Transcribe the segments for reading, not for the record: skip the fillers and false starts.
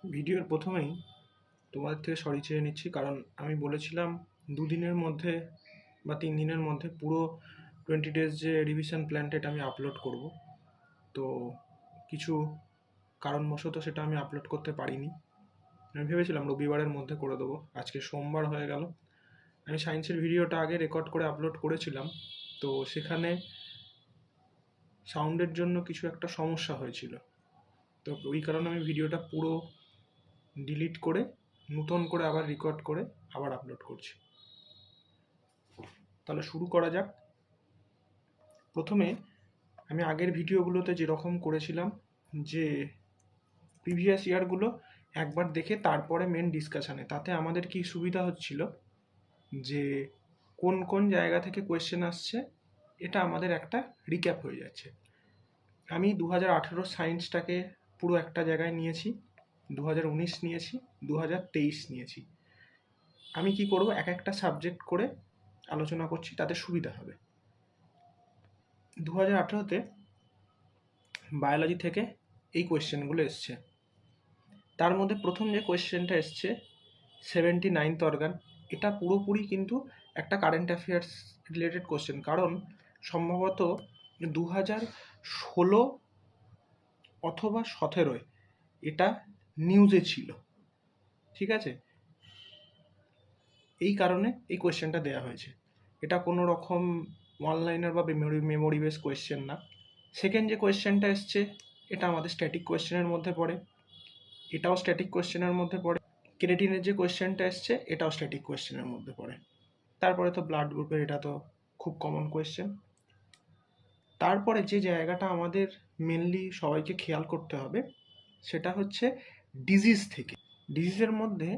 ভিডিওর প্রথমেই তোমাদের থেকে সরি চেয়ে নিচ্ছি, কারণ আমি বলেছিলাম 2 দিনের মধ্যে বা 3 দিনের মধ্যে পুরো 20 ডেজ যে রিভিশন প্ল্যানটা এটা আমি আপলোড করব। তো কিছু কারণবশত সেটা আমি আপলোড করতে পারিনি। আমি ভেবেছিলাম রবিবারের মধ্যে করে দেবো, আজকে সোমবার হয়ে গেল। আমি সায়েন্সের ভিডিওটা আগে রেকর্ড করে আপলোড করেছিলাম, তো সেখানে সাউন্ডের জন্য কিছু একটা সমস্যা হয়েছিল। তো ওই কারণে আমি ভিডিওটা পুরো ডিলিট করে নতুন করে আবার রেকর্ড করে আবার আপলোড করছি। তাহলে শুরু করা যাক। প্রথমে আমি আগের ভিডিওগুলোতে যেরকম করেছিলাম যে প্রিভিয়াস ইয়ারগুলো একবার দেখে তারপরে মেন ডিসকাশানে, তাতে আমাদের কি সুবিধা হচ্ছিল যে কোন কোন জায়গা থেকে কোয়েশ্চেন আসছে এটা আমাদের একটা রিক্যাপ হয়ে যাচ্ছে। আমি 2018 সায়েন্সটাকে পুরো একটা জায়গায় নিয়েছি, 2019 নিয়েছি, 2023 নিয়েছি। আমি কি করব, এক একটা সাবজেক্ট করে আলোচনা করছি, তাতে সুবিধা হবে। 2018তে বায়োলজি থেকে এই কোয়েশ্চেনগুলো এসছে। তার মধ্যে প্রথম যে কোয়েশ্চেনটা এসছে 79th অর্গান, এটা পুরোপুরি কিন্তু একটা কারেন্ট অ্যাফেয়ার্স রিলেটেড কোয়েশ্চেন, কারণ সম্ভবত 2016 অথবা 17 এটা নিউজে ছিল। ঠিক আছে, এই কারণে এই কোয়েশ্চেনটা দেওয়া হয়েছে। এটা কোনো রকম অনলাইনার বা মেমোরি বেস কোয়েশ্চেন না। সেকেন্ড যে কোয়েশ্চেনটা এসছে এটা আমাদের স্ট্যাটিক কোয়েশ্চেনের মধ্যে পড়ে, এটাও স্ট্যাটিক কোয়েশ্চেনের মধ্যে পড়ে। ক্রেটিনের যে কোয়েশ্চেনটা এসছে এটাও স্ট্যাটিক কোয়েশ্চেনের মধ্যে পড়ে। তারপরে তো ব্লাড গ্রুপের, এটা তো খুব কমন কোয়েশ্চেন। তারপরে যে জায়গাটা আমাদের মেনলি সবাইকে খেয়াল করতে হবে সেটা হচ্ছে ডিজিজ থেকে। ডিজিজের মধ্যে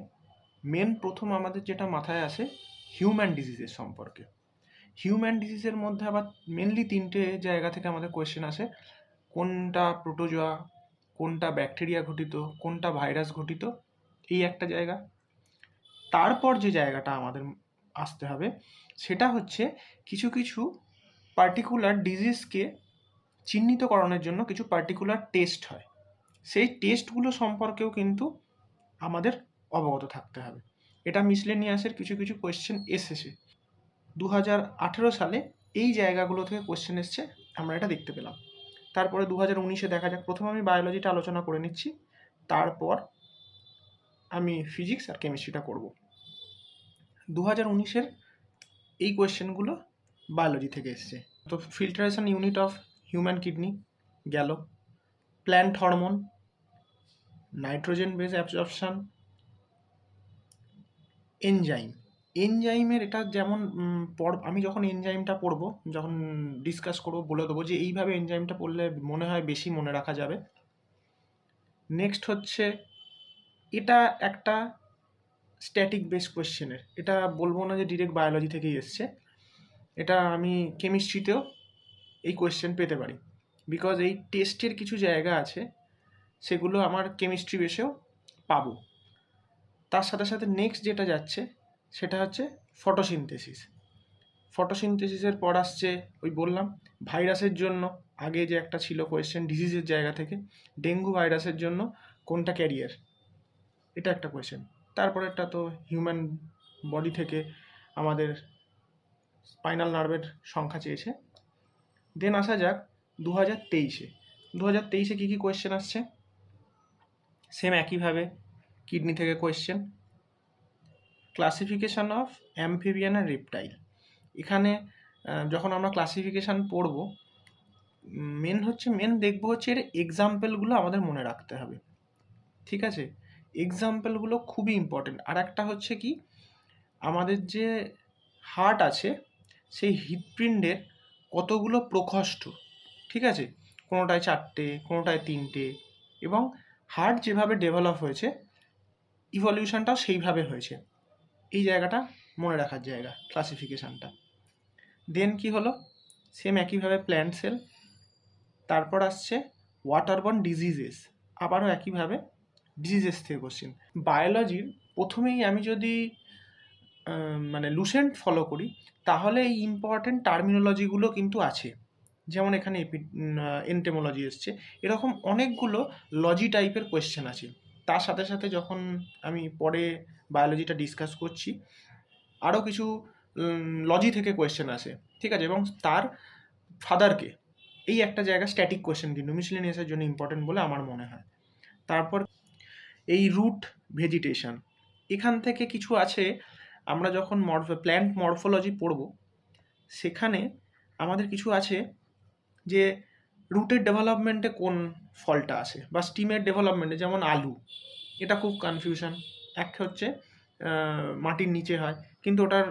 মেন প্রথম আমাদের যেটা মাথায় আসে হিউম্যান ডিজিজের সম্পর্কে। হিউম্যান ডিজিজের মধ্যে আবার মেনলি 3টে জায়গা থেকে আমাদের কোয়েশ্চেন আসে, কোনটা প্রোটোজোয়া, কোনটা ব্যাকটেরিয়া ঘটিত, কোনটা ভাইরাস ঘটিত, এই একটা জায়গা। তারপর যে জায়গাটা আমাদের আসতে হবে সেটা হচ্ছে কিছু কিছু পার্টিকুলার ডিজিজকে চিহ্নিতকরণের জন্য কিছু পার্টিকুলার টেস্ট হয়, সেই টেস্টগুলো সম্পর্কেও কিন্তু আমাদের অবগত থাকতে হবে। এটা মিসলেনিয়াসের কিছু কিছু কোয়েশ্চেন এসেছে 2018 সালে, এই জায়গাগুলো থেকে কোয়েশ্চেন এসছে, আমরা এটা দেখতে পেলাম। তারপরে 2019-এ দেখা যাক। প্রথমে আমি বায়োলজিটা আলোচনা করে নিচ্ছি, তারপর আমি ফিজিক্স আর কেমিস্ট্রিটা করব। 2019-এর এই কোয়েশ্চেনগুলো বায়োলজি থেকে এসছে। তো filtration unit of human kidney গেল, plant hormone, nitrogen base absorption, enzyme. এনজাইমের এটা যেমন আমি যখন এনজাইমটা পড়বো, যখন ডিসকাস করবো, বলে দেবো যে এইভাবে এনজাইমটা পড়লে মনে হয় বেশি মনে রাখা যাবে। নেক্সট হচ্ছে এটা একটা স্ট্যাটিক বেস কোয়েশ্চেনের, এটা বলবো না যে ডিরেক্ট বায়োলজি থেকেই এসছে, এটা আমি কেমিস্ট্রিতেও এই কোয়েশ্চেন পেতে পারি, বিকজ এই টেস্টের কিছু জায়গা আছে সেগুলো আমার কেমিস্ট্রি বেসেও পাবো। তার সাথে সাথে নেক্সট যেটা যাচ্ছে সেটা হচ্ছে ফটোসিনথেসিস। ফটোসিনথেসিসের পর আসছে ওই বললাম ভাইরাসের জন্য, আগে যে একটা ছিল কোয়েশ্চেন ডিজিজের জায়গা থেকে, ডেঙ্গু ভাইরাসের জন্য কোনটা ক্যারিয়ার, এটা একটা কোয়েশ্চেন। তারপরে একটা তো হিউম্যান বডি থেকে আমাদের স্পাইনাল নার্ভের সংখ্যা চেয়েছে। দেন আসা যাক 2023-এ। 2023-এ কী কী কোয়েশ্চেন আসছে, সেম একইভাবে কিডনি থেকে কোয়েশ্চেন, ক্লাসিফিকেশান অফ অ্যাম্ফিবিয়ান আর রেপটাইল। এখানে যখন আমরা ক্লাসিফিকেশান পড়ব, মেন দেখবো হচ্ছে এর এক্সাম্পলগুলো আমাদের মনে রাখতে হবে। ঠিক আছে, এক্সাম্পলগুলো খুবই ইম্পর্টেন্ট। আর একটা হচ্ছে কি, আমাদের যে হার্ট আছে সেই হৃৎপিণ্ডের কতগুলো প্রকোষ্ঠ, ঠিক আছে, কোনোটায় 4টে, কোনোটায় 3টে, এবং হার্ট যেভাবে ডেভেলপ হয়েছে ইভলিউশনটাও সেইভাবে হয়েছে, এই জায়গাটা মনে রাখার জায়গা ক্লাসিফিকেশানটা। দেন কি হলো, সেম একইভাবে প্ল্যান্ট সেল। তারপর আসছে ওয়াটারবর্ন ডিজিজেস, আবারও একইভাবে ডিজিজেস থেকে কোশ্চেন। বায়োলজির প্রথমেই আমি যদি মানে লুসেন্ট ফলো করি তাহলে এই ইম্পর্টেন্ট টার্মিনোলজিগুলো কিন্তু আছে, যেমন এখানে এন্টেমোলজি এসছে, এরকম অনেকগুলো লজি টাইপের কোয়েশ্চেন আছে। তার সাথে সাথে যখন আমি পরে বায়োলজিটা ডিসকাস করছি, আরও কিছু লজি থেকে কোয়েশ্চেন আসে, ঠিক আছে, এবং তার ফাদারকে, এই একটা জায়গা স্ট্যাটিক কোয়েশ্চেন কিন্তু মিসলেনিয়াসের জন্য ইম্পর্টেন্ট বলে আমার মনে হয়। তারপর এই রুট ভেজিটেশন, এখান থেকে কিছু আছে, আমরা যখন প্ল্যান্ট মরফোলজি পড়ব সেখানে আমাদের কিছু আছে যে রুটের ডেভেলপমেন্টে কোন ফলটা আসে, বা স্টিমের ডেভেলপমেন্টে, যেমন আলু, এটা খুব কনফিউশন। একটা হচ্ছে মাটির নিচে হয়, কিন্তু ওটার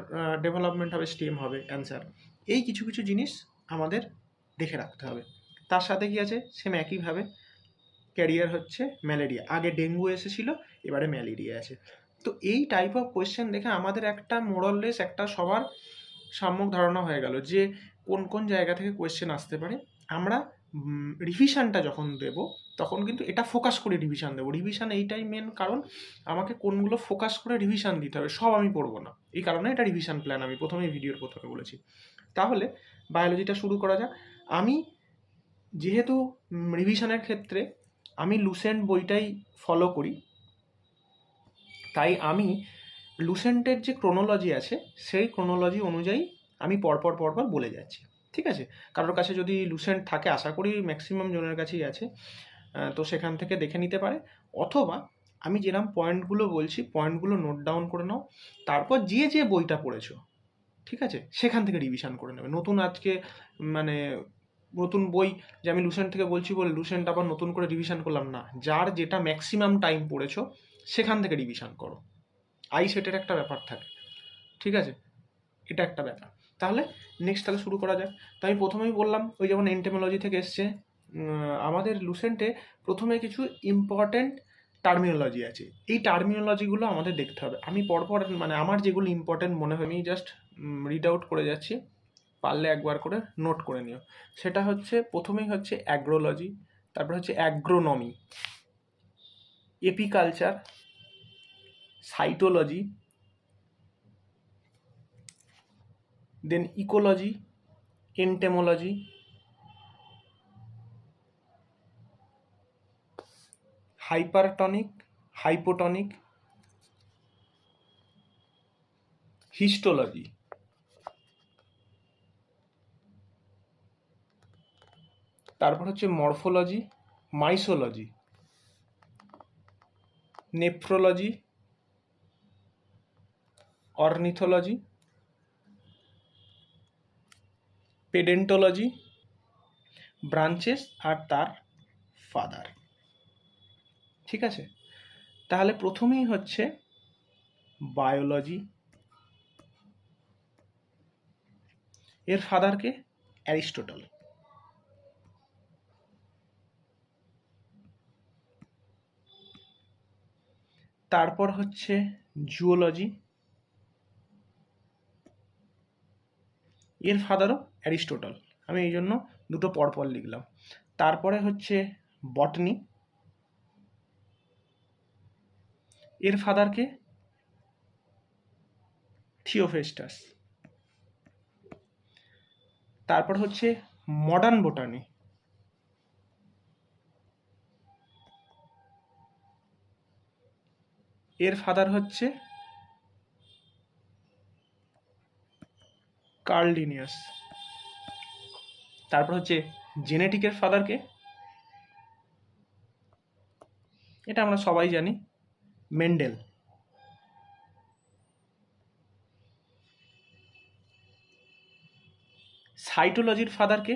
ডেভেলপমেন্ট হবে স্টেম হবে অ্যান্সার। এই কিছু কিছু জিনিস আমাদের দেখে রাখতে হবে। তার সাথে কি আছে, সেম একইভাবে ক্যারিয়ার হচ্ছে ম্যালেরিয়া, আগে ডেঙ্গু এসেছিল, এবারে ম্যালেরিয়া আছে। তো এই টাইপ অফ কোয়েশ্চেন দেখে আমাদের একটা মোরাললেস একটা সবার সম্যক ধারণা হয়ে গেল যে কোন কোন জায়গা থেকে কোয়েশ্চেন আসতে পারে। আমরা রিভিশনটা যখন দেব তখন কিন্তু এটা ফোকাস করে রিভিশন দেবো। রিভিশন এইটাই মেন কারণ, আমাকে কোনগুলো ফোকাস করে রিভিশন দিতে হবে, সব আমি পড়বো না। এই কারণে এটা রিভিশন প্ল্যান আমি ভিডিওর প্রথমে বলেছি। তাহলে বায়োলজিটা শুরু করা যাক। আমি যেহেতু রিভিশনের ক্ষেত্রে আমি লুসেন্ট বইটাই ফলো করি, তাই আমি লুসেন্টের যে ক্রোনোলজি আছে সেই ক্রোনোলজি অনুযায়ী আমি পরপর বলে যাচ্ছি, ঠিক আছে। কারোর কাছে যদি লুসেন্ট থাকে, আশা করি ম্যাক্সিমাম জনের কাছেই আছে, তো সেখান থেকে দেখে নিতে পারে। অথবা আমি যেরকম পয়েন্টগুলো বলছি পয়েন্টগুলো নোট ডাউন করে নাও, তারপর যে বইটা পড়েছো, ঠিক আছে, সেখান থেকে রিভিশন করে নেবে। নতুন আজকে মানে নতুন বই যে আমি লুসেন্ট থেকে বলছি বলে লুসেন্ট আবার নতুন করে রিভিশন করলাম না, যার যেটা ম্যাক্সিমাম টাইম পড়েছো সেখান থেকে রিভিশন করো। আই সেটের একটা ব্যাপার থাকে, ঠিক আছে, এটা একটা ব্যাপার। তাহলে নেক্সট তাহলে শুরু করা যাক। তো আমি প্রথমেই বললাম, ওই যেমন এন্টেমোলজি থেকে এসছে, আমাদের লুসেন্টে প্রথমে কিছু ইম্পর্ট্যান্ট টার্মিনোলজি আছে, এই টার্মিনোলজিগুলো আমাদের দেখতে হবে। আমি পরপর মানে আমার যেগুলো ইম্পর্ট্যান্ট মনে হয় আমি জাস্ট রিড আউট করে যাচ্ছি, পারলে একবার করে নোট করে নিও। সেটা হচ্ছে, প্রথমেই হচ্ছে অ্যাগ্রোলজি, তারপর হচ্ছে agronomy, apiculture, cytology, then ecology, entomology, hypertonic, hypotonic, histology, তারপর হচ্ছে morphology, mycology, nephrology, ornithology, pedodontology, branches আর তার ফাদার, ঠিক আছে। তাহলে প্রথমেই হচ্ছে বায়োলজি, এর ফাদারকে অ্যারিস্টটল। তারপর হচ্ছে জুওলজি, এর ফাদারও অ্যারিস্টটল, আমি এই জন্য দুটো পরপর লিখলাম। তারপরে হচ্ছে বটনি, এর ফাদারকে থিওফেস্টাস। তারপর হচ্ছে মডার্ন বোটানি, এর ফাদার হচ্ছে কার্ল লিনিয়াস। তারপর হচ্ছে জেনেটিকের ফাদারকে, এটা আমরা সবাই জানি, মেন্ডেল। সাইটোলজির ফাদারকে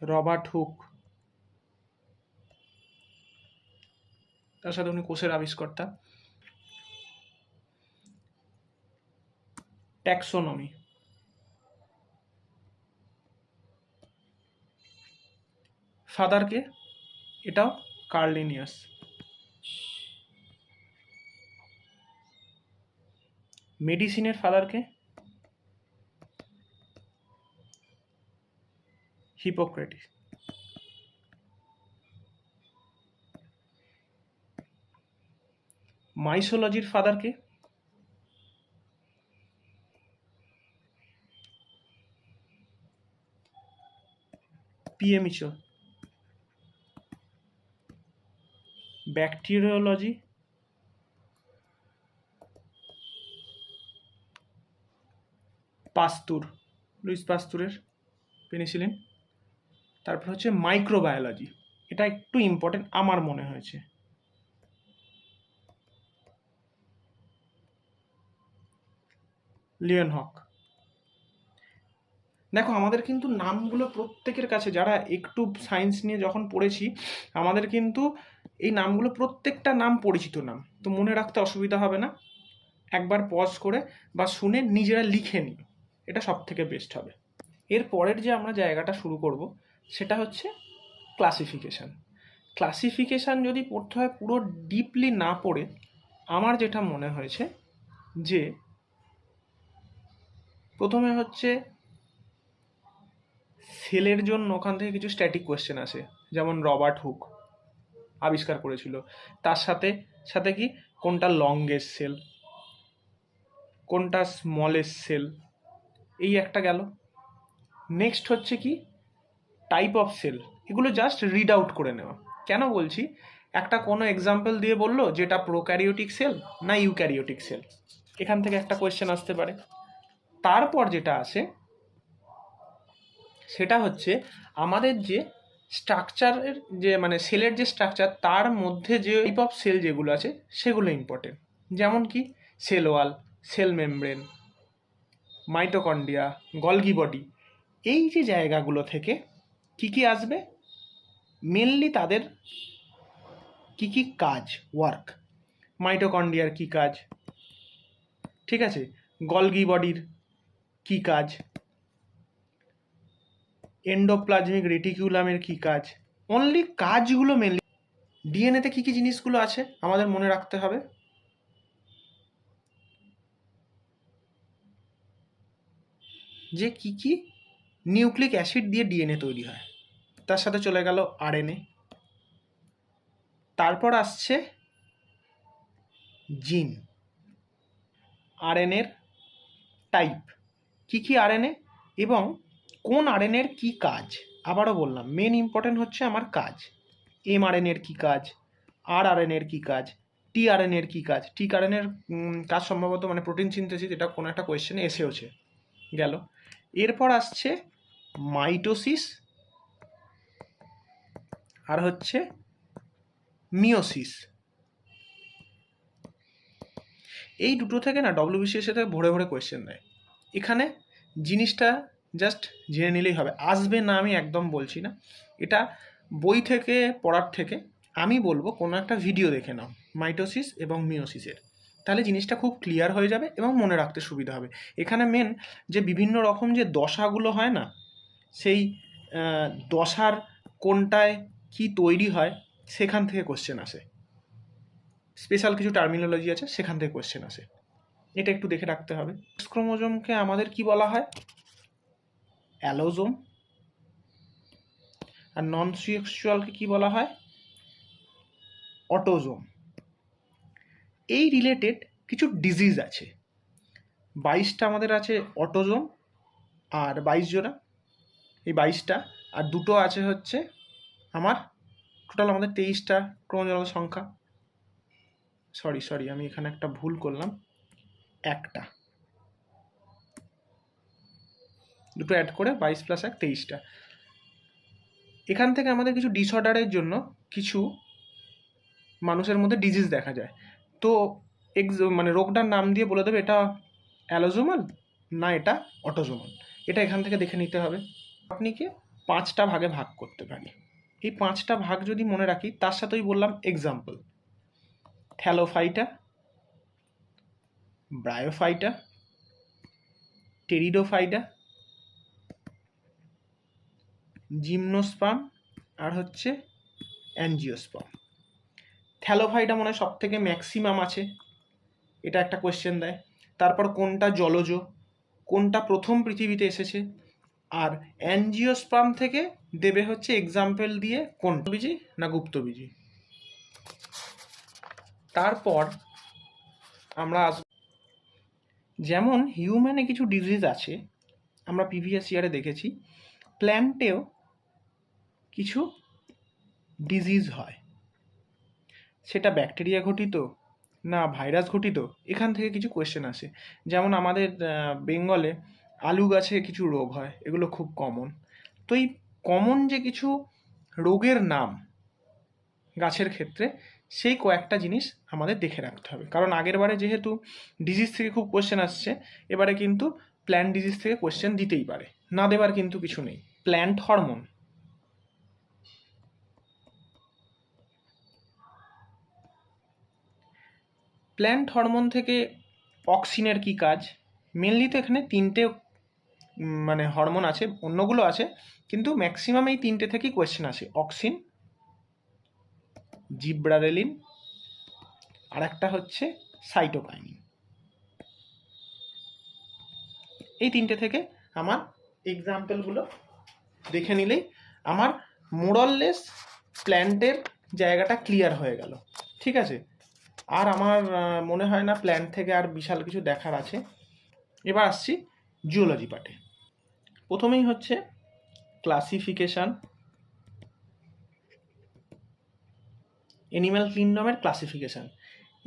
রবার্ট হুক, তার সাথে উনি কোষের আবিষ্কর্তা। ট্যাক্সোনমি, ফাদারকে, এটাও কার্ল লিনিয়াস। মেডিসিনের ফাদারকে হিপোক্রেটিস। মাইসোলজির ফাদারকে পিএমইচও, ব্যাকটেরিওলজি, পাস্তুর, লুইস পাস্তুরের পেনিসিলিন। তারপর হচ্ছে মাইক্রোবায়োলজি, এটা একটু ইম্পর্টেন্ট আমার মনে হয়েছে, লিওনহক। দেখো আমাদের কিন্তু নামগুলো প্রত্যেকের কাছে, যারা একটু সায়েন্স নিয়ে যখন পড়েছি আমাদের কিন্তু এই নামগুলো প্রত্যেকটা নাম পরিচিত নাম, তো মনে রাখতে অসুবিধা হবে না, একবার পজ করে বা শুনে নিজেরা লিখে নিই, এটা সব থেকে বেস্ট হবে। এর পরের যে আমরা জায়গাটা শুরু করব সেটা হচ্ছে ক্লাসিফিকেশান। ক্লাসিফিকেশান যদি পড়তে হয় পুরো ডিপলি না পড়ে, আমার যেটা মনে হয়েছে যে প্রথমে হচ্ছে সেলের জন্য ওখান থেকে কিছু স্ট্যাটিক কোয়েশ্চেন আসে, যেমন রবার্ট হুক আবিষ্কার করেছিল, তার সাথে সাথে কি কোনটা লংগেস্ট সেল, কোনটা স্মলেস্ট সেল, এই একটা গেল। নেক্সট হচ্ছে কি টাইপ অফ সেল, এগুলো জাস্ট রিড আউট করে নেওয়া। কেন বলছি, একটা কোনো এক্সাম্পল দিয়ে বললো যেটা প্রোক্যারিওটিক সেল না ইউক্যারিওটিক সেল, এখান থেকে একটা কোয়েশ্চেন আসতে পারে। তারপর যেটা আসে সেটা হচ্ছে আমাদের যে স্ট্রাকচারের যে মানে সেলের যে স্ট্রাকচার, তার মধ্যে যে টাইপ অফ সেল যেগুলো আছে সেগুলো ইম্পর্টেন্ট, যেমন কি cell wall, cell membrane, mitochondria, Golgi body, এই যে জায়গাগুলো থেকে কি কি আসবে, মেনলি তাদের কি কি কাজ, ওয়ার্ক, মাইটোকন্ড্রিয়ার কি কাজ, ঠিক আছে, গলগি বডির কি কাজ, এন্ডোপ্লাজমিক রেটিকুলামের কি কাজ, অনলি কাজগুলো মেনলি। ডিএনএতে কি কি জিনিসগুলো আছে আমাদের মনে রাখতে হবে, যে কি কি নিউক্লিক অ্যাসিড দিয়ে ডিএনএ তৈরি হয়, তার সাথে চলে গেল আরএনএ। তারপর আসছে জিন, আরএনএর টাইপ, কি কি আরএনএ এবং কোন আরএনএর কি কাজ। আবারও বললাম মেন ইম্পর্টেন্ট হচ্ছে আমার কাজ, এমআরএনএর কি কাজ, আরআরএনএর কি কাজ, টিআরএনএর কি কাজ। টিআরএনএর কাজ সম্ভবত মানে প্রোটিন সিনথেসিস, এটা কোনো একটা কোয়েশ্চেনে এসেওছে গেল। এরপর আসছে মাইটোসিস আর হচ্ছে মিওসিস। এই দুটো থেকে না ডব্লিউবিসিএস থেকে ভরে ভরে কোয়েশ্চেন দেয়, এখানে জিনিসটা জাস্ট জেনে নিলেই হবে, আসবে না আমি একদম বলছি না, এটা বই থেকে পড়ার থেকে আমি বলবো কোনো একটা ভিডিও দেখে নাও মাইটোসিস এবং মিওসিসের, তাহলে জিনিসটা খুব ক্লিয়ার হয়ে যাবে এবং মনে রাখতে সুবিধা হবে। এখানে মেন যে বিভিন্ন রকম যে দশাগুলো হয় না, সেই দশার কোনটায় কি তৈরি হয় সেখান থেকে কোশ্চেন আসে, স্পেশাল কিছু টার্মিনোলজি আছে সেখান থেকে কোশ্চেন আসে, এটা একটু দেখে রাখতে হবে। সেক্স ক্রোমোজোমকে আমাদের কি বলা হয়, অ্যালোজোম, আর নন সেক্সুয়ালকে কি বলা হয়, অটোজোম। এই রিলেটেড কিছু ডিজিজ আছে, 22টা আমাদের আছে অটোজোম, আর 22 জোড়া, এই 22টা, আর দুটো আছে হচ্ছে আমার, টোটাল আমাদের 23টা ক্রোমোজোমাল সংখ্যা। সরি আমি এখানে একটা ভুল করলাম, একটা, দুটো অ্যাড করে 22 + 1 23টা। এখান থেকে আমাদের কিছু ডিসঅর্ডারের জন্য কিছু মানুষের মধ্যে ডিজিজ দেখা যায়, তো মানে রোগটার নাম দিয়ে বলে দেবে এটা অ্যালোজোমাল না এটা অটোজোমাল, এটা এখান থেকে দেখে নিতে হবে। আপনি কি 5টা ভাগে ভাগ করতে পারি, এই 5টা ভাগ যদি মনে রাখি, তার সাথেই বললাম example, thallophyta, bryophyta, pteridophyta, gymnosperm আর হচ্ছে অ্যাঞ্জিওস্পার্ম। থ্যালোফাইটা মনে হয় সব থেকে ম্যাক্সিমাম আছে, এটা একটা কোয়েশ্চেন দেয়। তারপর কোনটা জলজ, কোনটা প্রথম পৃথিবীতে এসেছে, আর অ্যাঞ্জিওস্পার্ম থেকে দেবে হচ্ছে এক্সাম্পল দিয়ে কোনটা বীজি না গুপ্তবীজি। তারপর আমরা আসব, যেমন হিউম্যানে কিছু ডিজিজ আছে আমরা প্রিভিয়াস ইয়ারে দেখেছি, প্ল্যান্টেও কিছু ডিজিজ হয়, সেটা ব্যাকটেরিয়া ঘটিত না ভাইরাস ঘটিত, এখান থেকে কিছু কোয়েশ্চেন আসে। যেমন আমাদের বেঙ্গলে আলু গাছে কিছু রোগ হয়, এগুলো খুব কমন। তো এই কমন যে কিছু রোগের নাম গাছের ক্ষেত্রে, সেই কয়েকটা জিনিস আমাদের দেখে রাখতে হবে, কারণ আগের বারে যেহেতু ডিজিজ থেকে খুব কোয়েশ্চেন আসছে, এবারে কিন্তু প্ল্যান্ট ডিজিজ থেকে কোয়েশ্চেন দিতেই পারে, না দেবার কিন্তু কিছু নেই। প্ল্যান্ট হরমোন, প্ল্যান্ট হরমোন থেকে অক্সিনের কি কাজ? মেনলি তো এখানে তিনটে মানে হরমোন আছে, অন্যগুলো আছে, কিন্তু ম্যাক্সিমাম এই তিনটে থেকেই কোয়েশ্চেন আসে। অক্সিন, জিব্রারেলিন, আর একটা হচ্ছে সাইটোকাইনিন। এই তিনটে থেকে আমার এক্সাম্পলগুলো দেখে নিলেই আমার মোরললেস প্ল্যান্টের জায়গাটা ক্লিয়ার হয়ে গেল। ঠিক আছে, আর আমার মনে হয় না প্ল্যান্ট থেকে আর বিশাল কিছু দেখার আছে। এবার আসছি জিওলজি পার্টে। প্রথমেই হচ্ছে ক্লাসিফিকেশান, অ্যানিম্যাল কিংডমের ক্লাসিফিকেশান।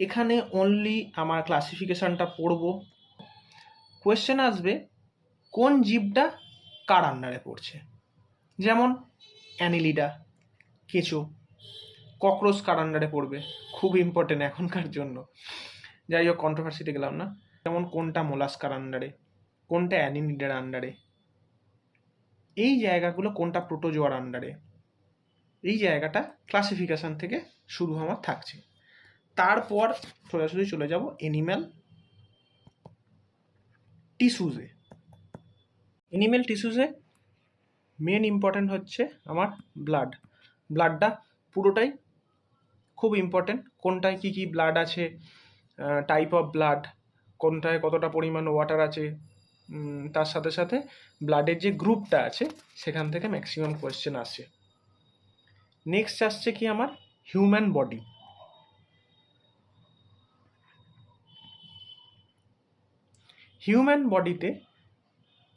এখানে অনলি আমার ক্লাসিফিকেশানটা পড়ব। কোয়েশ্চেন আসবে কোন জীবটা কার আন্ডারে পড়ছে, যেমন অ্যানিলিডা, কেঁচো। ককরোচ কার আন্ডারে পড়বে, খুব ইম্পর্টেন্ট এখনকার জন্য, যাই হোক কন্ট্রোভার্সিতে গেলাম না। যেমন কোনটা মোলাস্কার আন্ডারে, কোনটা অ্যানিলিডার আন্ডারে, এই জায়গাগুলো কোনটা প্রোটোজোয়ার আন্ডারে, এই জায়গাটা ক্লাসিফিকেশান থেকে শুরু আমার থাকছে। তারপর সোজাসুজি চলে যাব অ্যানিম্যাল টিস্যুজে। অ্যানিম্যাল টিস্যুজে মেন ইম্পর্টেন্ট হচ্ছে আমার ব্লাডটা পুরোটাই খুব ইম্পর্টেন্ট। কোনটায় কী কী ব্লাড আছে, টাইপ অফ ব্লাড, কোনটায় কতটা পরিমাণ ওয়াটার আছে, তার সাথে সাথে ব্লাডের যে গ্রুপটা আছে সেখান থেকে ম্যাক্সিমাম কোয়েশ্চেন আসে। নেক্সট আসছে কি আমার হিউম্যান বডি। হিউম্যান বডিতে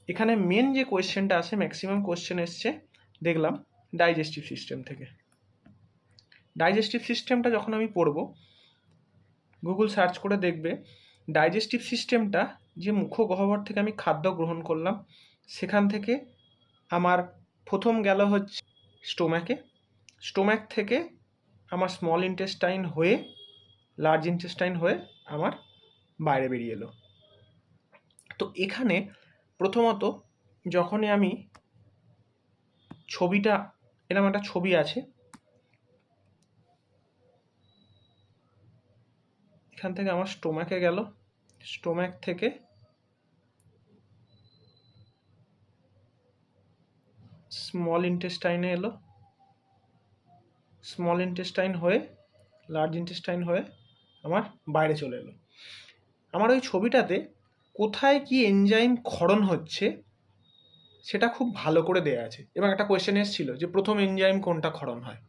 এখানে মেন যে কোয়েশ্চেনটা আসে, ম্যাক্সিমাম কোয়েশ্চেন এসছে দেখলাম ডাইজেস্টিভ সিস্টেম থেকে। ডাইজেস্টিভ সিস্টেমটা যখন আমি পড়ব, গুগল সার্চ করে দেখবে ডাইজেস্টিভ সিস্টেমটা যে মুখগহ্বর থেকে আমি খাদ্য গ্রহণ করলাম, সেখান থেকে আমার প্রথম গেল হচ্ছে স্টোম্যাকে, স্টোম্যাক থেকে আমার স্মল ইন্টেস্টাইন হয়ে লার্জ ইন্টেস্টাইন হয়ে আমার বাইরে বেরিয়ে এলো। তো এখানে প্রথমত যখনই আমি ছবিটা, এরকম একটা ছবি আছে, এখান থেকে আমার স্টোম্যাকে গেল, স্টোম্যাক থেকে স্মল ইন্টেস্টাইনে এলো, স্মল ইন্টেস্টাইন হয়ে লার্জ ইন্টেস্টাইন হয়ে আমার বাইরে চলে এলো। আমার ওই ছবিটাতে কোথায় কি এনজাইম ক্ষরণ হচ্ছে সেটা খুব ভালো করে দেয়া আছে, এবং একটা কোয়েশ্চেন এসেছিল যে প্রথম এনজাইম কোনটা ক্ষরণ হয়,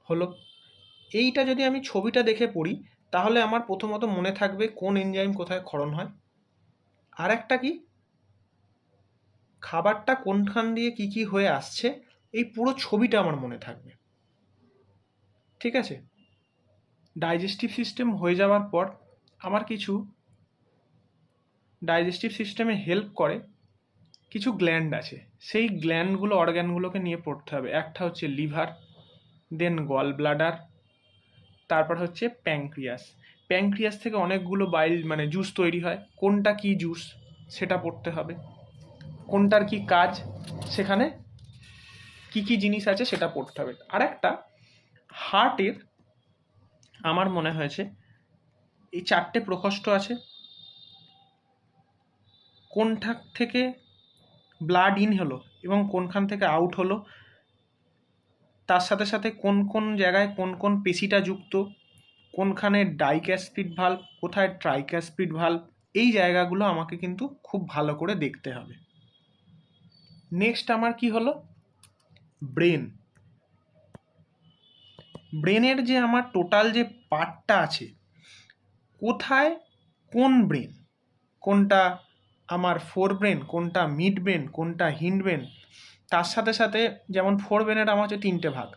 হলো। এইটা যদি আমি ছবিটা দেখে পড়ি তাহলে আমার প্রথমত মনে থাকবে কোন এনজাইম কোথায় ক্ষরণ হয়, আর একটা কি খাবারটা কোনখান দিয়ে কি কি হয়ে আসছে, এই পুরো ছবিটা আমার মনে থাকবে। ঠিক আছে, ডাইজেস্টিভ সিস্টেম হয়ে যাওয়ার পর আমার কিছু ডাইজেস্টিভ সিস্টেমে হেল্প করে কিছু গ্ল্যান্ড আছে, সেই গ্ল্যান্ডগুলো অর্গ্যানগুলোকে নিয়ে পড়তে হবে। একটা হচ্ছে লিভার, দেন গল ব্লাডার, তারপর হচ্ছে প্যাঙ্ক্রিয়াস। প্যাঙ্ক্রিয়াস থেকে অনেকগুলো বাইল মানে জুস তৈরি হয়, কোনটা কি জুস সেটা পড়তে হবে, কোনটার কি কাজ, সেখানে কি কি জিনিস আছে সেটা পড়তে হবে। আর একটা হার্টের আমার মনে হয়েছে এই 4টে প্রকোষ্ঠ আছে, কোনটা থেকে ব্লাড ইন হলো এবং কোনখান থেকে আউট হলো, তার সাথে সাথে কোন কোন জায়গায় কোন কোন পেশিটা যুক্ত, কোনখানে ডাইক্যাসপিড ভাল্ব, কোথায় ট্রাইক্যাসপিড ভাল্ব, এই জায়গাগুলো আমাকে কিন্তু খুব ভালো করে দেখতে হবে। নেক্সট আমার কি হলো ব্রেন। ব্রেনের যে আমার টোটাল যে পার্টটা আছে, কোথায় কোন ব্রেন, কোনটা আমার ফোর ব্রেন, কোনটা মিড ব্রেন, কোনটা হিন্ড ব্রেন, তার সাথে সাথে যেমন ফোরবেনের আমার হচ্ছে 3টে ভাগ,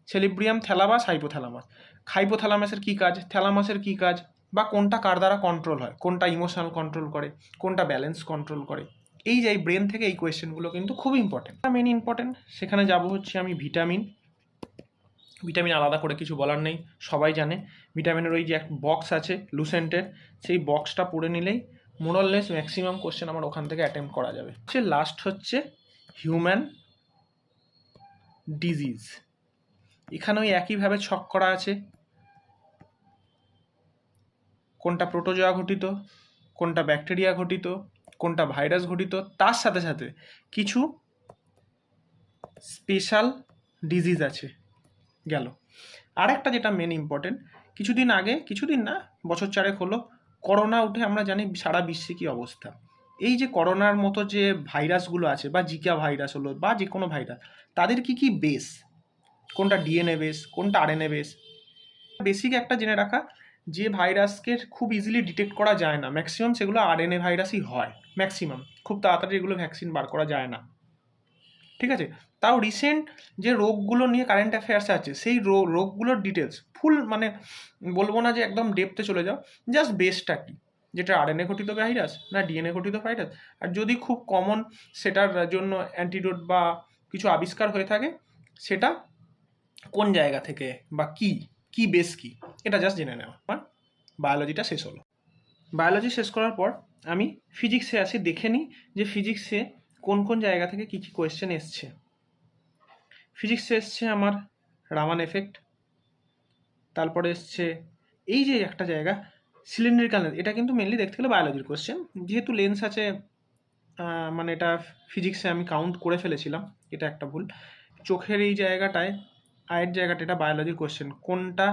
সেরিব্রিয়াম, থ্যালামাস, হাইপোথ্যালামাস। হাইপোথ্যালামাসের কী কাজ, থ্যালামাসের কী কাজ, বা কোনটা কার দ্বারা কন্ট্রোল হয়, কোনটা ইমোশনাল কন্ট্রোল করে, কোনটা ব্যালেন্স কন্ট্রোল করে। এই যে ব্রেন থেকে এই কোয়েশ্চেনগুলো কিন্তু খুব ইম্পর্টেন্ট, মেন ইম্পর্টেন্ট। সেখানে যাব হচ্ছে আমি ভিটামিন আলাদা করে কিছু বলার নেই, সবাই জানে। ভিটামিনের ওই যে এক বক্স আছে লুসেন্টের, সেই বক্সটা পড়ে নিলেই মোরললেস ম্যাক্সিমাম কোশ্চেন আমার ওখান থেকে অ্যাটেম্প্ট করা যাবে। লাস্ট হচ্ছে হিউম্যান ডিজিজ। এখানে ওই একইভাবে ছক করা আছে, কোনটা প্রোটোজোয়া ঘটিত, কোনটা ব্যাকটেরিয়া ঘটিত, কোনটা ভাইরাস ঘটিত, তার সাথে সাথে কিছু স্পেশাল ডিজিজ আছে। গেল আর একটা যেটা মেন ইম্পর্টেন্ট, কিছুদিন না বছর 4 হলো করোনা উঠে, আমরা জানি সারা বিশ্বে কী অবস্থা। এই যে করোনার মতো যে ভাইরাসগুলো আছে, বা জিকা ভাইরাস হলো বা যে কোনো ভাইরাস, তাদের কি কি বেস, কোনটা ডিএনএ বেস, কোনটা আরএনএ বেস। বেসিক একটা জেনে রাখা, যে ভাইরাসকে খুব ইজিলি ডিটেক্ট করা যায় না, ম্যাক্সিমাম সেগুলো আরএনএ ভাইরাসই হয়, ম্যাক্সিমাম। খুব তাড়াতাড়ি এগুলো ভ্যাকসিন বার করা যায় না, ঠিক আছে। তাও রিসেন্ট যে রোগগুলো নিয়ে কারেন্ট অ্যাফেয়ার্সে আছে, সেই রোগগুলোর ডিটেলস ফুল, মানে বলবো না যে একদম ডেপথে চলে যাও, জাস্ট বেসটা কি, যেটা আরএনএ ঘটিত ভাইরাস না ডিএনএ ঘটিত ভাইরাস, আর যদি খুব কমন সেটার জন্য অ্যান্টিডোট বা কিছু আবিষ্কার হয়ে থাকে, সেটা কোন জায়গা থেকে বা কি বেস কি, এটা জাস্ট জেনে নেওয়া। বায়োলজিটা শেষ হলো। বায়োলজি শেষ করার পর আমি ফিজিক্সে আসি, দেখে নিই যে ফিজিক্সে কোন কোন জায়গা থেকে কী কী কোয়েশ্চেন এসছে। ফিজিক্সে এসছে আমার রামান এফেক্ট, তারপরে এসছে এই যে একটা জায়গা সিলিন্ড্রিক্যাল লেন্স। এটা কিন্তু মেনলি দেখতে গেলে বায়োলজির কোয়েশ্চেন, যেহেতু লেন্স আছে, মানে এটা ফিজিক্সে আমি কাউন্ট করে ফেলেছিলাম, এটা একটা ভুল। চোখের এই জায়গাটায়, আয়ের জায়গাটা, এটা বায়োলজির কোয়েশ্চেন। কোনটা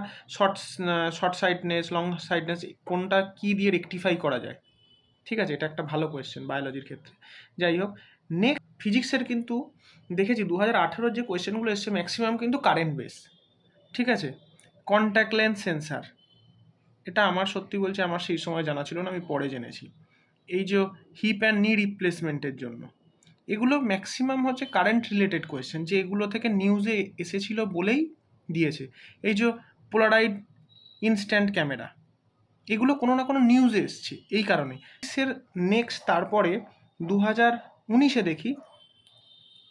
শর্ট সাইটনেস, লং সাইটনেস, কোনটা কী দিয়ে রেকটিফাই করা যায়, ঠিক আছে, এটা একটা ভালো কোয়েশ্চেন বায়োলজির ক্ষেত্রে। যাই হোক, নেক্সট ফিজিক্সের কিন্তু দেখেছি 2018 যে কোয়েশ্চেনগুলো এসছে ম্যাক্সিমাম কিন্তু কারেন্ট বেস, ঠিক আছে। কন্ট্যাক্ট লেন্স সেন্সার, এটা আমার সত্যি বলছি আমার সেই সময় জানা ছিল না, আমি পরে জেনেছি। এই যে হিপ অ্যান্ড নি রিপ্লেসমেন্টের জন্য, এগুলো ম্যাক্সিমাম হচ্ছে কারেন্ট রিলেটেড কোয়েশ্চেন, যে এগুলো থেকে নিউজে এসেছিল বলেই দিয়েছে। এই যে পোলারাইড ইনস্ট্যান্ট ক্যামেরা, এগুলো কোনো না কোনো নিউজে এসছে এই কারণে। নেক্সট তারপরে 2019-এ দেখি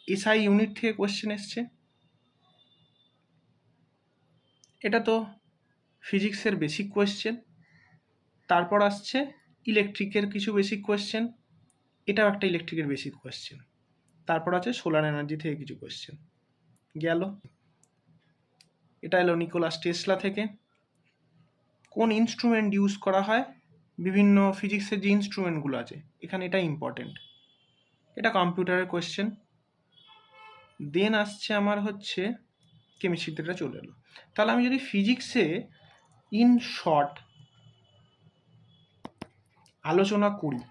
এসআই ইউনিট থেকে কোয়েশ্চেন এসছে। এটা তো ফিজিক্সের বেসিক কোয়েশ্চেন। তারপর আসছে ইলেকট্রিকের কিছু বেসিক কোয়েশ্চেন, এটাও একটা ইলেকট্রিকের বেসিক কোয়েশ্চেন। তারপর আছে সোলার এনার্জি থেকে কিছু কোয়েশ্চেন। গেল, এটা এলো নিকোলাস টেসলা থেকে। কোন ইনস্ট্রুমেন্ট ইউজ করা হয়, বিভিন্ন ফিজিক্সের যে ইনস্ট্রুমেন্টগুলো আছে এখানে, এটা ইম্পর্টেন্ট, এটা কম্পিউটারের কোয়েশ্চেন। দেন আসছে আমার হচ্ছে কেমিস্ট্রিতে, এটা চলে এলো। তাহলে আমি যদি ফিজিক্সে ইন শর্ট আলোচনা করি,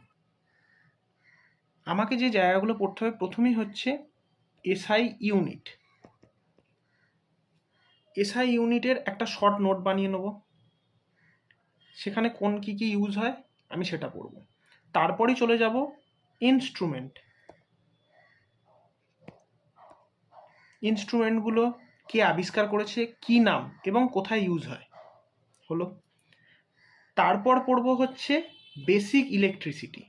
আমাকে যে জায়গাগুলো পড়তে হবে, প্রথমেই হচ্ছে এসআই ইউনিট। এসআই ইউনিটের একটা শর্ট নোট বানিয়ে নেব, সেখানে কোন কী কী ইউজ হয় আমি সেটা পড়ব। তারপরেই চলে যাব ইনস্ট্রুমেন্ট। ইনস্ট্রুমেন্টগুলো কে আবিষ্কার করেছে, কি নাম এবং কোথায় ইউজ হয়, হলো। তারপর পড়ব হচ্ছে বেসিক ইলেকট্রিসিটি।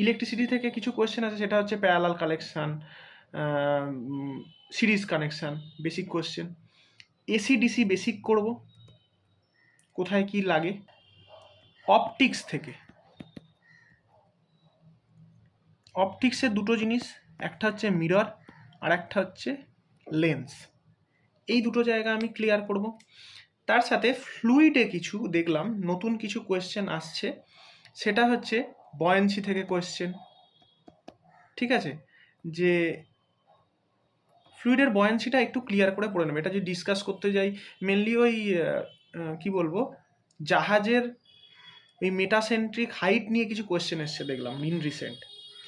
ইলেকট্রিসিটি থেকে কিছু কোয়েশ্চেন আছে, সেটা হচ্ছে parallel connection, series connection, basic question. AC DC basic করব, কোথায় কি লাগে। অপটিক্স থেকে, অপটিক্সের দুটো জিনিস, একটা হচ্ছে মিরর আর একটা হচ্ছে লেন্স, এই দুটো জায়গা আমি ক্লিয়ার করব। তার সাথে ফ্লুইডে কিছু দেখলাম নতুন কিছু কোয়েশ্চেন আসছে, সেটা হচ্ছে বয়েন্সি থেকে কোয়েশ্চেন, ঠিক আছে। যে ফ্লুইডের বয়েন্সিটা একটু ক্লিয়ার করে পড়ে নেবে, এটা যদি ডিসকাস করতে যাই, মেনলি ওই কি বলবো, জাহাজের ওই মেটাসেন্ট্রিক হাইট নিয়ে কিছু কোয়েশ্চেন এসছে দেখলাম ইন রিসেন্ট,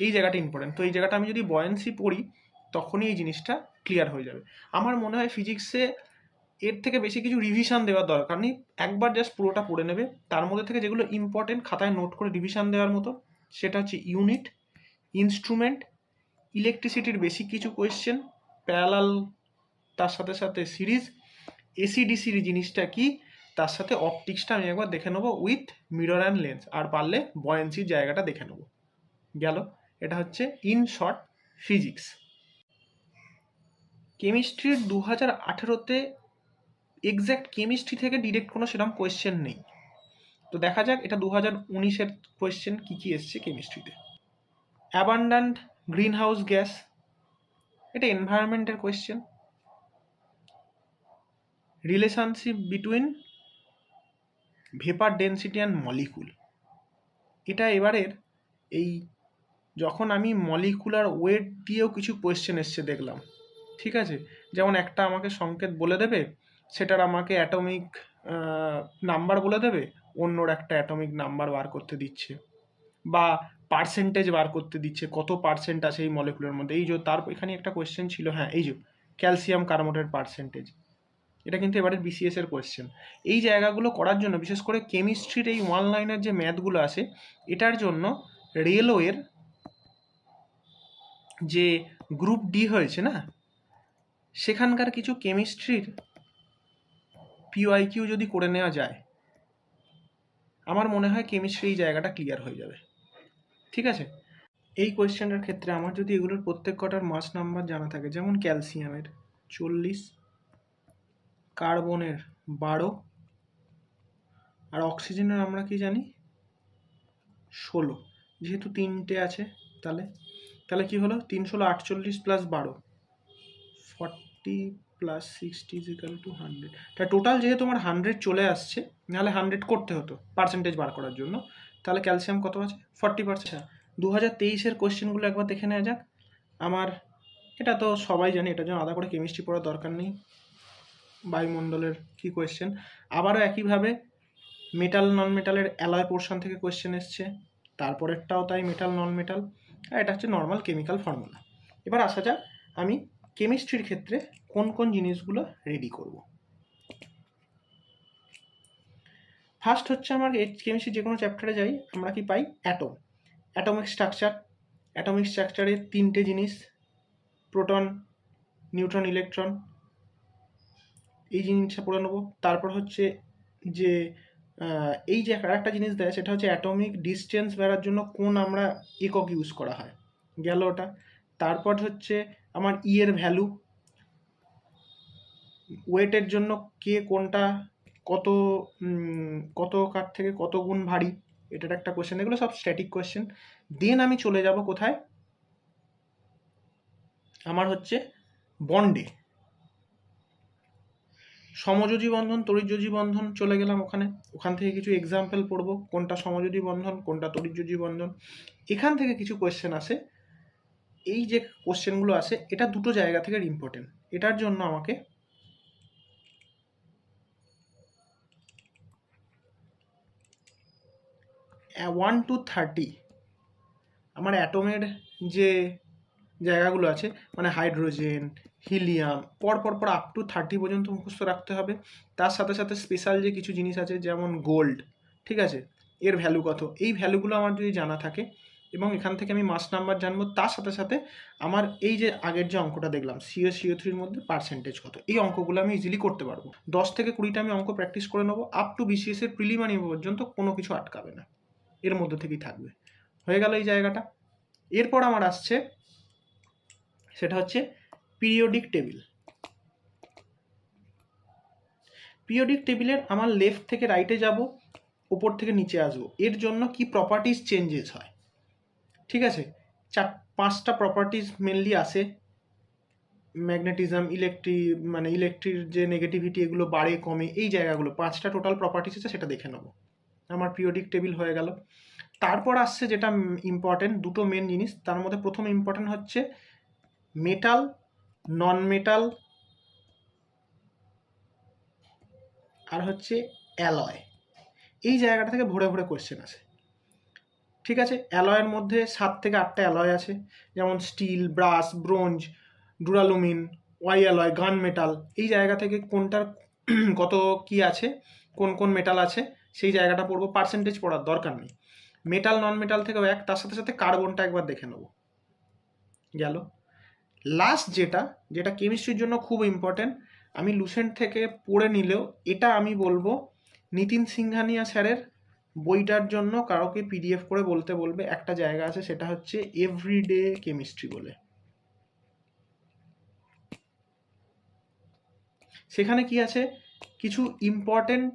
এই জায়গাটা ইম্পর্টেন্ট। তো এই জায়গাটা আমি যদি বয়েন্সি পড়ি, তখনই এই জিনিসটা ক্লিয়ার হয়ে যাবে। আমার মনে হয় ফিজিক্সে এর থেকে বেশি কিছু রিভিশন দেওয়ার দরকার নেই, একবার জাস্ট পুরোটা পড়ে নেবে। তার মধ্যে থেকে যেগুলো ইম্পর্টেন্ট খাতায় নোট করে রিভিশন দেওয়ার মতো, সেটা হচ্ছে ইউনিট, ইনস্ট্রুমেন্ট, ইলেকট্রিসিটির বেসিক কিছু কোয়েশ্চেন, প্যারালাল, তার সাথে সাথে সিরিজ, এসিডিসির জিনিসটা কি, তার সাথে অপটিক্সটা আমি একবার দেখে নেবো উইথ মিরর অ্যান্ড লেন্স, আর পারলে বয়েন্সির জায়গাটা দেখে নেবো। গেল, এটা হচ্ছে ইন শর্ট ফিজিক্স। কেমিস্ট্রির 2018-তে এক্স্যাক্ট কেমিস্ট্রি থেকে ডিরেক্ট কোনো সেরকম কোয়েশ্চেন নেই। তো দেখা যাক এটা 2019-এর কোয়েশ্চেন কী কী এসছে কেমিস্ট্রিতে। অ্যাবান্ডান্ট গ্রিন হাউস গ্যাস, এটা এনভায়রনমেন্টের question. Relationship between vapour density and molecule, এটা এবারের এই যখন আমি মলিকুলার ওয়েট দিয়েও কিছু কোয়েশ্চেন এসছে দেখলাম, ঠিক আছে, যেমন একটা আমাকে সংকেত বলে দেবে, সেটার আমাকে অ্যাটমিক নাম্বার বলে দেবে, অন্যর একটা অ্যাটমিক নাম্বার বার করতে দিচ্ছে, বা পার্সেন্টেজ বার করতে দিচ্ছে, কত পার্সেন্ট আছে এই মলিকুলের মধ্যে। এই যে তার এখানে একটা কোয়েশ্চেন ছিল, হ্যাঁ এই যে ক্যালসিয়াম কার্বনেটের পার্সেন্টেজ, এটা কিন্তু এবারে বিসিএস এর কোয়েশ্চেন। এই জায়গাগুলো করার জন্য বিশেষ করে কেমিস্ট্রির এই ওয়ান লাইনের যে ম্যাথগুলো আছে, এটার জন্য রেলওয়ের যে গ্রুপ ডি হয়েছে না, সেখানকার কিছু কেমিস্ট্রির পিওয়াইকিউ যদি করে নেওয়া যায়, আমার মনে হয় কেমিস্ট্রি এই জায়গাটা ক্লিয়ার হয়ে যাবে। ঠিক আছে, এই কোয়েশ্চেনটার ক্ষেত্রে আমার যদি এগুলোর প্রত্যেক কটার মাস নাম্বার জানা থাকে, যেমন ক্যালসিয়ামের 40, কার্বনের 12, আর অক্সিজেনের আমরা কি জানি 16, যেহেতু 3টে আছে, তাহলে কি হলো 3 16 48 প্লাস 12 40 প্লাস 60 ইজিক্যাল টু 100। তাই টোটাল যেহেতু তোমার 100 চলে আসছে, নাহলে 100 করতে হতো পার্সেন্টেজ বার করার জন্য, তাহলে ক্যালসিয়াম কত আছে 40%। 2023-এর কোয়েশ্চেনগুলো একবার দেখে নেওয়া যাক। আমার এটা তো সবাই জানি, এটার জন্য আলাদা করে কেমিস্ট্রি পড়ার দরকার নেই। বায়ুমণ্ডলের কি কোয়েশ্চেন, আবারও একইভাবে মেটাল নন মেটালের অ্যালয় পোর্শন থেকে কোয়েশ্চেন এসছে, তারপরেরটাও তাই মেটাল নন মেটাল, আর এটা হচ্ছে নর্মাল কেমিক্যাল ফর্মুলা। এবার আসা যাক আমি কেমিস্ট্রির ক্ষেত্রে কোন কোন জিনিসগুলো রেডি করব। ফার্স্ট হচ্ছে আমার কেমিস্ট্রি যে কোনো চ্যাপ্টারে যাই, আমরা কি পাই অ্যাটম, অ্যাটমিক স্ট্রাকচার। অ্যাটমিক স্ট্রাকচারে 3টে জিনিস, প্রোটন, নিউট্রন, ইলেকট্রন, এই জিনিসটা পড়ে নেবো। তারপর হচ্ছে যে এই যে একটা জিনিস দেয়, সেটা হচ্ছে অ্যাটমিক ডিস্টেন্স বেরার জন্য কোন আমরা একক ইউজ করা হয়, গেল ওটা। তারপর হচ্ছে আমার ই এর ভ্যালু, ওয়েটের জন্য কে কোনটা কত কত কার থেকে কত গুণ ভারী, এটার একটা কোয়েশ্চেন। এগুলো সব স্ট্যাটিক কোয়েশ্চেন। দেন আমি চলে যাব কোথায়, আমার হচ্ছে বন্ডে, সমযোজী বন্ধন, তড়িৎযোজী বন্ধন, চলে গেলাম ওখান থেকে কিছু এক্সাম্পল পড়বো, কোনটা সমযোজী বন্ধন, কোনটা তড়িৎযোজী বন্ধন। এখান থেকে কিছু কোয়েশ্চেন আসে, এই যে কোয়েশ্চেনগুলো আসে, এটা দুটো জায়গা থেকে ইম্পর্টেন্ট। এটার জন্য আমাকে 1 to 30 আমার অ্যাটমের যে জায়গাগুলো আছে, মানে হাইড্রোজেন, হিলিয়াম, পর আপ টু 30 পর্যন্ত মুখস্থ রাখতে হবে। তার সাথে সাথে স্পেশাল যে কিছু জিনিস আছে, যেমন গোল্ড, ঠিক আছে, এর ভ্যালু কত, এই ভ্যালুগুলো আমার যদি জানা থাকে, এবং এখান থেকে আমি মাস নাম্বার জানবো, তার সাথে সাথে আমার এই যে আগের যে অঙ্কটা দেখলাম CO3-র মধ্যে পার্সেন্টেজ কত, এই অঙ্কগুলো আমি ইজিলি করতে পারবো। 10 থেকে 20টা আমি অঙ্ক প্র্যাকটিস করে নেবো, আপ টু BCS-এর প্রিলিমিনারি পর্যন্ত কোনো কিছু আটকাবে না, এর মধ্যে থেকেই থাকবে। হয়ে গেল এই জায়গাটা। এরপর আমার আসছে, সেটা হচ্ছে পিরিয়ডিক টেবিল। পিরিয়ডিক টেবিলের আমার লেফট থেকে রাইটে যাব, উপর থেকে নিচে আসবো, এর জন্য কি প্রপার্টিস চেঞ্জেস হয়, ঠিক আছে। 5টা প্রপার্টিস মেনলি আসে, ম্যাগনেটিজম, ইলেকট্রির যে নেগেটিভিটি, এগুলো বাড়ে কমে, এই জায়গাগুলো 5টা টোটাল প্রপার্টিস আছে, সেটা দেখে নেবো। আমার পিরিয়ডিক টেবিল হয়ে গেল। তারপর আসছে যেটা ইম্পর্টেন্ট, দুটো মেন জিনিস, তার মধ্যে প্রথম ইম্পর্টেন্ট হচ্ছে মেটাল, নন মেটাল, আর হচ্ছে অ্যালয়। এই জায়গাটা থেকে ভরে ভরে কোয়েশ্চেন আসে, ঠিক আছে। অ্যালয়ের মধ্যে 7 থেকে 8টা অ্যালয় আছে, যেমন steel, brass, bronze, duralumin, Y alloy, gun metal. এই জায়গা থেকে কোনটার কত কি আছে, কোন কোন মেটাল আছে, সেই জায়গাটা পড়বো। পার্সেন্টেজ পড়ার দরকার নেই। মেটাল নন মেটাল থেকেও এক, তার সাথে সাথে কার্বনটা একবার দেখে নেবো। গেল। লাস্ট যেটা কেমিস্ট্রির জন্য খুব ইম্পর্টেন্ট, আমি লুসেন্ট থেকে পড়ে নিলেও এটা আমি বলবো নিতিন সিংহানিয়া স্যারের বইটার জন্য কারোকে পিডিএফ করে বলতে বলবে। একটা জায়গা আছে, সেটা হচ্ছে এভরিডে কেমিস্ট্রি বলে। সেখানে কি আছে, কিছু ইম্পর্টেন্ট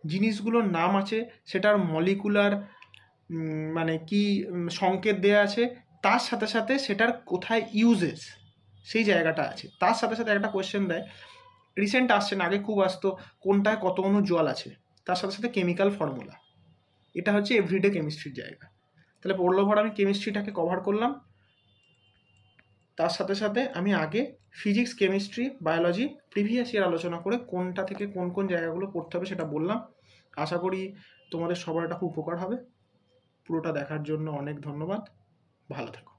জিনিসগুলোর নাম আছে, সেটার মলিকুলার মানে কি সংকেত দেয়া আছে, তার সাথে সাথে সেটার কোথায় ইউজেস সেই জায়গাটা আছে। তার সাথে সাথে একটা কোয়েশ্চেন দেয়, রিসেন্ট আসছে না, আগে খুব আসতো, কোনটায় কত অণু জল আছে, তার সাথে সাথে কেমিক্যাল ফর্মুলা। এটা হচ্ছে এভরিডে কেমিস্ট্রির জায়গা। তাহলে পড়লো ভর আমি কেমিস্ট্রিটাকে কভার করলাম, তার সাথে সাথে আমি আগে physics, chemistry, biology previous year আলোচনা করে কোনটা থেকে কোন কোন জায়গাগুলো পড়তে হবে সেটা বললাম। আশা করি তোমাদের সবার এটা খুব উপকার হবে। পুরোটা দেখার জন্য অনেক ধন্যবাদ, ভালো থেকো।